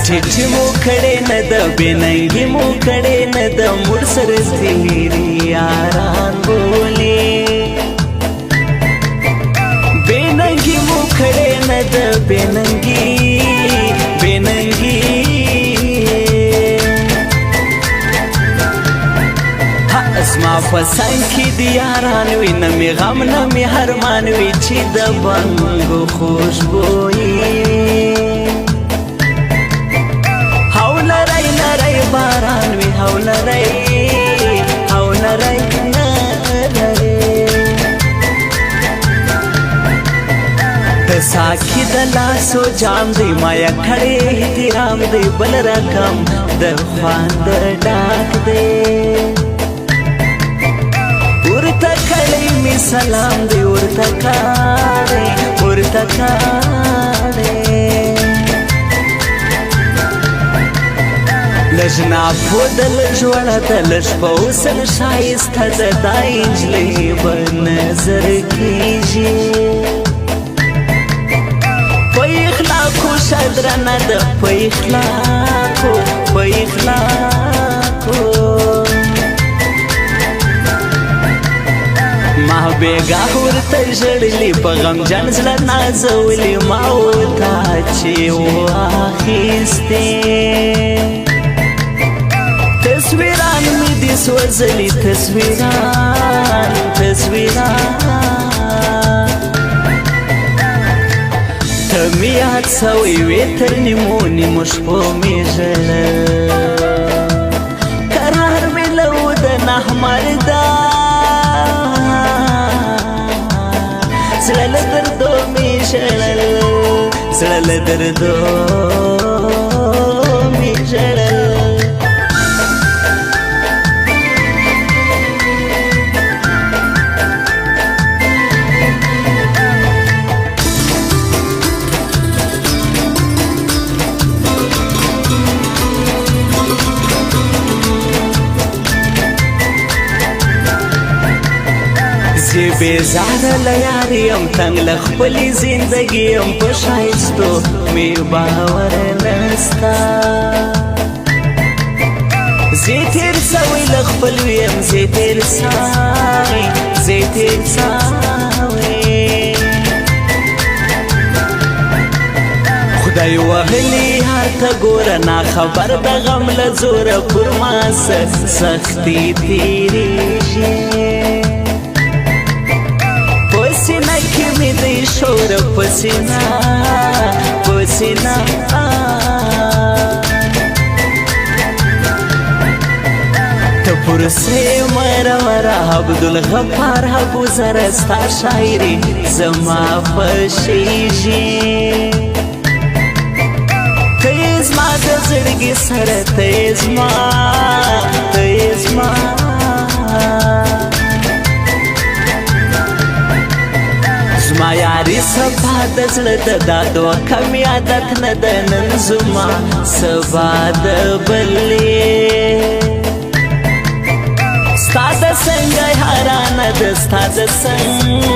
ټیټ مو کړې نه د بېننګي مو کړې نه د موږ سره تېرې یاران بولې بېننګي مو کړې نه د بېننګي زما په څنګ کې د یاران وي نه مې غم نه مې هرمان وي چې د بنګو خوشبويي هو نری نری باران وي هو نری نری د ساقي د لاسو جام دی مایا کړې احترام دی بل رقم د خواند ډاک دی ورته کړی می سلام دی ورته کړی لجنا پودل جوړه د لږ په وسل ښایسته د دا نجلۍ په نظر کېږي په اخلاقو شدرنه ده په اخلاقو ما بیگا ورته ژړلي په غمجن زړه نازولي ما ورته چې واخیستې تصویران مې دي سوځلي تصویران ته مې یاد سوی وې تر نیمو نیمو شپو مې ژړل قرار مې له د نهمردا زړه له دردو مې ژړل زړه له دردو مې ژړل زی بیزاره لیاریم تنگ لخپلی زندگیم پا شایستو می باور نستا زی تیر سوی لخپلویم زی تیر ساوی خدای وغلی هر تا گوره نا خبر دا غم لزوره پر ما سختی تیریشی پسینا کی می دی شور پسینا ته پرسه مرا عبدالغفار حبو زرستا شاعری زما پشیجی تیز ما د زړګي سره تیز ما زما یاري سبا د زړه د دادو کم عادت نه د نن زما سبا د بلې ستا د څنګه حیرانه ده ستا د څنګه